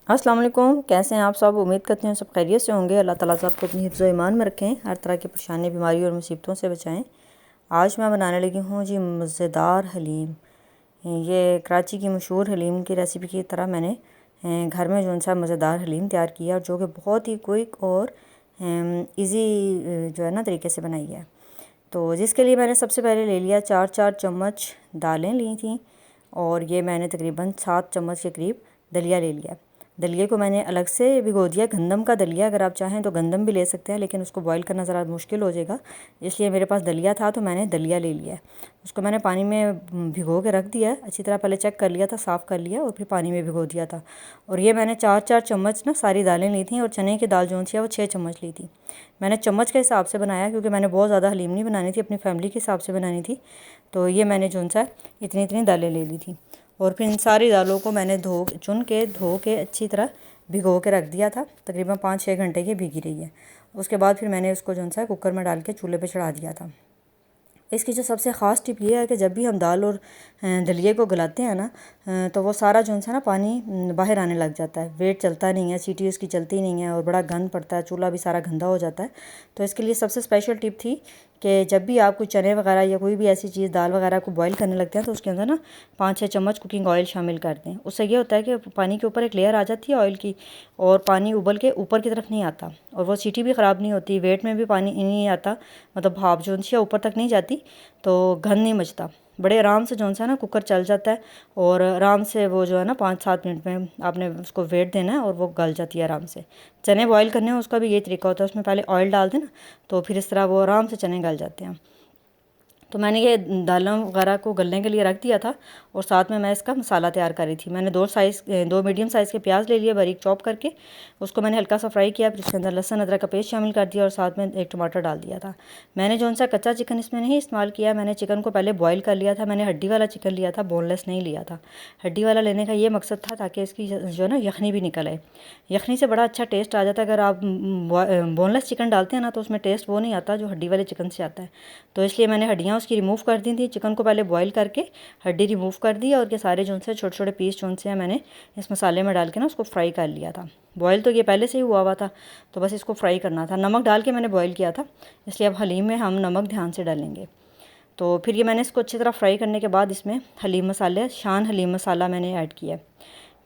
अस्सलाम वालेकुम। कैसे हैं आप सब? उम्मीद करते हैं सब खैरियत से होंगे। अल्लाह ताला सबको अपनी हिफ्ज़ ईमान में रखें, हर तरह की परेशानी, बीमारी और मुसीबतों से बचाएं। आज मैं बनाने लगी हूँ जी मज़ेदार हलीम। ये कराची की मशहूर हलीम की रेसिपी की तरह मैंने घर में जो सा मज़ेदार हलीम तैयार किया, और जो कि बहुत ही क्विक और इजी जो है ना तरीके से बनाई है। तो जिसके लिए मैंने सबसे पहले ले लिया 4 चम्मच दालें ली थी, और ये मैंने तकरीबन 7 चम्मच के करीब दलिया ले लिया। दलिए को मैंने अलग से भिगो दिया। गंदम का दलिया, अगर आप चाहें तो गंदम भी ले सकते हैं, लेकिन उसको बॉईल करना ज़रा मुश्किल हो जाएगा, इसलिए मेरे पास दलिया था तो मैंने दलिया ले लिया। उसको मैंने पानी में भिगो के रख दिया, अच्छी तरह पहले चेक कर लिया था, साफ़ कर लिया और फिर पानी में भिगो दिया था। और ये मैंने 4 चम्मच ना सारी दालें ली थी, और चने की दाल जो थी वो 6 चम्मच ली थी। मैंने चम्मच के हिसाब से बनाया, क्योंकि मैंने बहुत ज़्यादा हलीम नहीं बनानी थी, अपनी फैमिली के हिसाब से बनानी थी। तो ये मैंने जो सा इतनी इतनी दालें ले ली थी, और फिर इन सारी दालों को मैंने धो के अच्छी तरह भिगो के रख दिया था। तकरीबन 5-6 घंटे की भीगी रही है। उसके बाद फिर मैंने उसको जो सा कुकर में डाल के चूल्हे पे चढ़ा दिया था। इसकी जो सबसे ख़ास टिप ये है कि जब भी हम दाल और दलिए को गलाते हैं ना, तो वो सारा जो है ना पानी बाहर आने लग जाता है, वेट चलता नहीं है, सीटी उसकी चलती नहीं है, और बड़ा गंद पड़ता है, चूल्हा भी सारा गंदा हो जाता है। तो इसके लिए सबसे स्पेशल टिप थी कि जब भी आप कोई चने वगैरह या कोई भी ऐसी चीज़ दाल वगैरह को बॉईल करने लगते हैं, तो उसके अंदर ना 5-6 चम्मच कुकिंग ऑयल शामिल कर दें। उससे ये होता है कि पानी के ऊपर एक लेयर आ जाती है ऑयल की, और पानी उबल के ऊपर की तरफ नहीं आता, और वो सीटी भी ख़राब नहीं होती, वेट में भी पानी नहीं आता, मतलब भाप जो है ऊपर तक नहीं जाती, तो घन नहीं मचता। बड़े आराम से जो सा ना कुकर चल जाता है, और आराम से वो जो है ना 5-7 मिनट में आपने उसको वेट देना है, और वो गल जाती है आराम से। चने बॉईल करने हैं उसका भी ये तरीका होता है, उसमें पहले ऑयल डाल देना, तो फिर इस तरह वो आराम से चने गल जाते हैं। तो मैंने ये दालों वगैरह को गलने के लिए रख दिया था, और साथ में मैं इसका मसाला तैयार कर रही थी। मैंने 2 मीडियम साइज़ के प्याज ले लिए बारीक चॉप करके, उसको मैंने हल्का सा फ्राई किया, फिर उसके अंदर लहसुन अदरक का पेस्ट शामिल कर दिया, और साथ में एक टमाटर डाल दिया था। मैंने जो सा कच्चा चिकन इसमें नहीं इस्तेमाल किया, मैंने चिकन को पहले बॉईल कर लिया था। मैंने हड्डी वाला चिकन लिया था, बोनलेस नहीं लिया था। हड्डी वाला लेने का ये मकसद था ताकि इसकी जो है ना यखनी भी निकल आए। यखनी से बड़ा अच्छा टेस्ट आ जाता है। अगर आप बोनलेस चिकन डालते हैं ना, तो उसमें टेस्ट वो नहीं आता जो हड्डी वाले चिकन से आता है। तो इसलिए मैंने हड्डियाँ उसकी रिमूव कर दी थी। चिकन को पहले बॉईल करके हड्डी रिमूव कर दी, और ये सारे जो से छोटे छोटे पीस जो से मैंने इस मसाले में डाल के ना उसको फ्राई कर लिया था। बॉईल तो ये पहले से ही हुआ था, तो बस इसको फ्राई करना था। नमक डाल के मैंने बॉईल किया था, इसलिए अब हलीम में हम नमक ध्यान से डालेंगे। तो फिर ये मैंने इसको अच्छी तरह फ्राई करने के बाद इसमें हलीम मसाले, शान हलीम मसाला मैंने ऐड किया।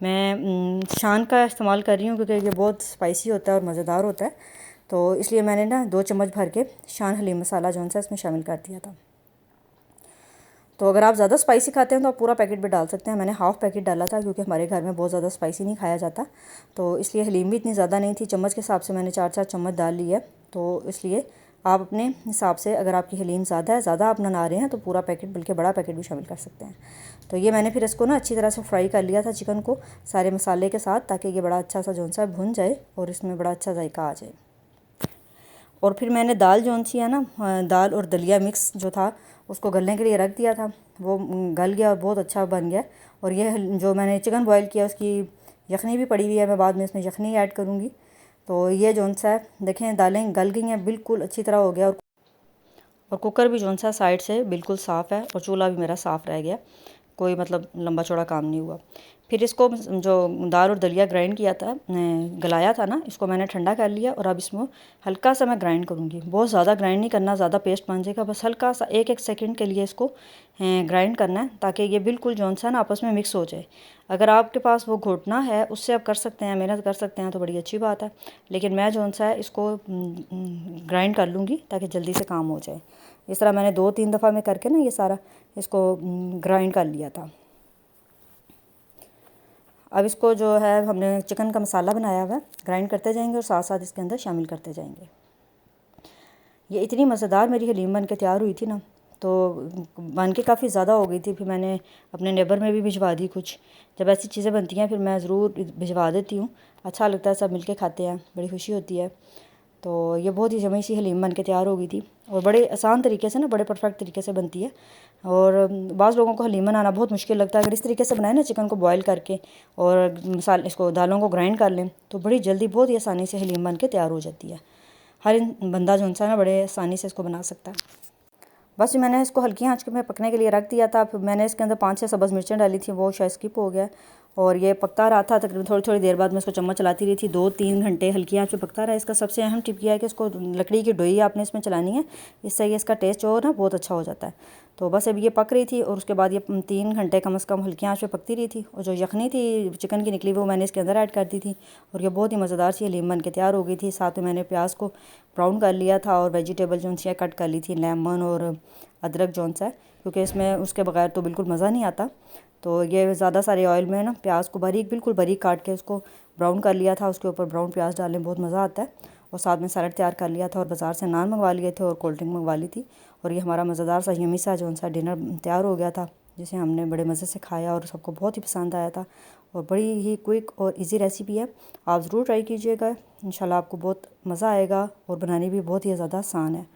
मैं शान का इस्तेमाल कर रही हूँ, क्योंकि ये बहुत स्पाइसी होता है और मज़ेदार होता है। तो इसलिए मैंने ना 2 चम्मच भर के शान हलीम मसाला जो है इसमें शामिल कर दिया था। तो अगर आप ज़्यादा स्पाइसी खाते हैं तो आप पूरा पैकेट भी डाल सकते हैं। मैंने हाफ़ पैकेट डाला था, क्योंकि हमारे घर में बहुत ज़्यादा स्पाइसी नहीं खाया जाता, तो इसलिए हलीम भी इतनी ज़्यादा नहीं थी। चम्मच के हिसाब से मैंने 4-4 चम्मच डाल ली है। तो इसलिए आप अपने हिसाब से, अगर आपकी हलीम ज़्यादा आप बना रहे हैं, तो पूरा पैकेट बल्कि बड़ा पैकेट भी शामिल कर सकते हैं। तो ये मैंने फिर इसको ना अच्छी तरह से फ्राई कर लिया था चिकन को सारे मसाले के साथ, ताकि ये बड़ा अच्छा सा जो सा भुन जाए और इसमें बड़ा अच्छा जायका आ जाए। और फिर मैंने दाल जो सी है ना, दाल और दलिया मिक्स जो था उसको गलने के लिए रख दिया था। वो गल गया और बहुत अच्छा बन गया। और ये जो मैंने चिकन बॉईल किया उसकी यखनी भी पड़ी हुई है, मैं बाद में इसमें यखनी ऐड करूँगी। तो ये जो सा है, देखें दालें गल गई हैं, बिल्कुल अच्छी तरह हो गया। और कुकर भी जो सा साइड से बिल्कुल साफ़ है, और चूल्हा भी मेरा साफ़ रह गया, कोई मतलब लंबा चौड़ा काम नहीं हुआ। फिर इसको जो दाल और दलिया ग्राइंड किया था, गलाया था ना, इसको मैंने ठंडा कर लिया, और अब इसमें हल्का सा मैं ग्राइंड करूँगी। बहुत ज़्यादा ग्राइंड नहीं करना, ज़्यादा पेस्ट बन जाएगा, बस हल्का सा 1-1 सेकंड के लिए इसको ग्राइंड करना है, ताकि ये बिल्कुल जो सा ना आपस में मिक्स हो जाए। अगर आपके पास वो घोटना है, उससे आप कर सकते हैं, मेहनत कर सकते हैं, तो बड़ी अच्छी बात है। लेकिन मैं जो सा है इसको ग्राइंड कर लूँगी, ताकि जल्दी से काम हो जाए। इस तरह मैंने 2-3 दफ़ा में करके ना ये सारा इसको ग्राइंड कर लिया था। अब इसको जो है हमने चिकन का मसाला बनाया हुआ है, ग्राइंड करते जाएंगे और साथ साथ इसके अंदर शामिल करते जाएंगे। ये इतनी मज़ेदार मेरी हलीम बन के तैयार हुई थी ना, तो बन के काफ़ी ज़्यादा हो गई थी। फिर मैंने अपने नेबर में भी भिजवा दी कुछ। जब ऐसी चीज़ें बनती हैं फिर मैं ज़रूर भिजवा देती हूँ, अच्छा लगता है, सब मिलके खाते हैं, बड़ी खुशी होती है। तो ये बहुत ही जमी सी हलीम बन के तैयार हो गई थी, और बड़े आसान तरीके से ना, बड़े परफेक्ट तरीके से बनती है। और बाज़ लोगों को हलीम बनाना बहुत मुश्किल लगता है। अगर इस तरीके से बनाए ना, चिकन को बॉईल करके और मसाले इसको दालों को ग्राइंड कर लें, तो बड़ी जल्दी बहुत ही आसानी से हलीम बन के तैयार हो जाती है। हर बंदा जो है ना बड़े आसानी से इसको बना सकता है। बस मैंने इसको हल्की आंच में पकने के लिए रख दिया था। फिर मैंने इसके अंदर 5-6 सब्ज़ मिर्चें डाली थी, वो शायद स्किप हो गया। और ये पकता रहा था। तकरीबन थोड़ी थोड़ी देर बाद मैं इसको चम्मच चलाती रही थी, 2-3 घंटे हल्की आंच पे पकता रहा। इसका सबसे अहम टिप यह है कि इसको लकड़ी की डोई आपने इसमें चलानी है, इससे ये इसका टेस्ट जो है ना बहुत अच्छा हो जाता है। तो बस अब ये पक रही थी और उसके बाद ये 3 घंटे कम से कम हल्की आंच पे पकती रही थी। और जो यखनी थी चिकन की निकली वो मैंने इसके अंदर ऐड कर दी थी और ये बहुत ही मज़ेदार सी हलीम बन के तैयार हो गई थी। साथ में मैंने प्याज को ब्राउन कर लिया था और वेजिटेबल जो सी कट कर ली थी, लेमन और अदरक जो सा, क्योंकि इसमें उसके बगैर तो बिल्कुल मज़ा नहीं आता। तो ये ज़्यादा सारे ऑयल में ना प्याज को बिल्कुल बारीक काट के उसको ब्राउन कर लिया था। उसके ऊपर ब्राउन प्याज डालने में बहुत मज़ा आता है। और साथ में सैलड तैयार कर लिया था और बाज़ार से नान मंगवा लिए थे और कोल्ड ड्रिंक मंगवा ली थी। और ये हमारा मज़ेदार सा यम्मी सा जो सा डिनर तैयार हो गया था, जिसे हमने बड़े मज़े से खाया और सबको बहुत ही पसंद आया था। और बड़ी ही क्विक और इजी रेसिपी है, आप ज़रूर ट्राई कीजिएगा। इंशाल्लाह आपको बहुत मज़ा आएगा और बनानी भी बहुत ही ज़्यादा आसान है।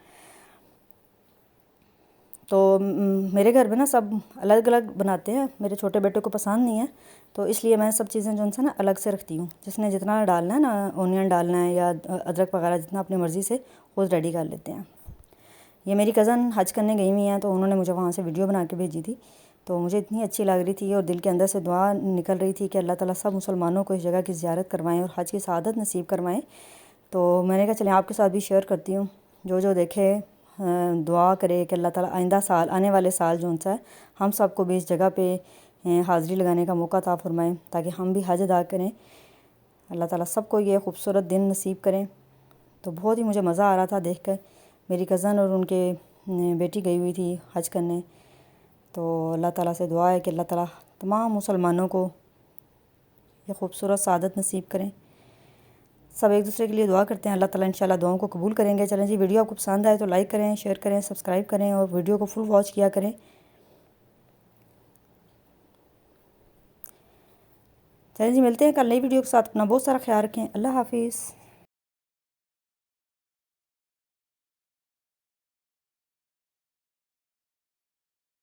तो मेरे घर में ना सब अलग अलग बनाते हैं, मेरे छोटे बेटे को पसंद नहीं है, तो इसलिए मैं सब चीज़ें जो है ना अलग से रखती हूँ। जिसने जितना डालना है ना, ऑनियन डालना है या अदरक वगैरह जितना अपनी मर्ज़ी से खुद रेडी कर लेते हैं। ये मेरी कज़न हज करने गई हुई हैं, तो उन्होंने मुझे वहाँ से वीडियो बना के भेजी थी, तो मुझे इतनी अच्छी लग रही थी और दिल के अंदर से दुआ निकल रही थी कि अल्लाह ताला सब मुसलमानों को इस जगह की ज़ियारत करवाएँ और हज की सआदत नसीब करवाएँ। तो मैंने कहा चलें आपके साथ भी शेयर करती हूँ। जो देखे दुआ करे कि अल्लाह ताला आइंदा साल, आने वाले साल जो सा है, हम सबको भी इस जगह पे हाज़िरी लगाने का मौका अता फ़रमाएँ, ताकि हम भी हज अदा करें। अल्लाह ताला सबको ये खूबसूरत दिन नसीब करें। तो बहुत ही मुझे मज़ा आ रहा था देख कर। मेरी कज़न और उनके बेटी गई हुई थी हज करने। तो अल्लाह ताला से दुआ है कि अल्लाह ताला तमाम मुसलमानों को ये खूबसूरत सआदत नसीब करें। सब एक दूसरे के लिए दुआ करते हैं, अल्लाह ताला इंशाल्लाह दुआओं को कबूल करेंगे। चलें जी, वीडियो आपको पसंद आए तो लाइक करें, शेयर करें, सब्सक्राइब करें और वीडियो को फुल वॉच किया करें। चलें जी, मिलते हैं कल नई वीडियो के साथ। अपना बहुत सारा ख्याल रखें। अल्लाह हाफिज़।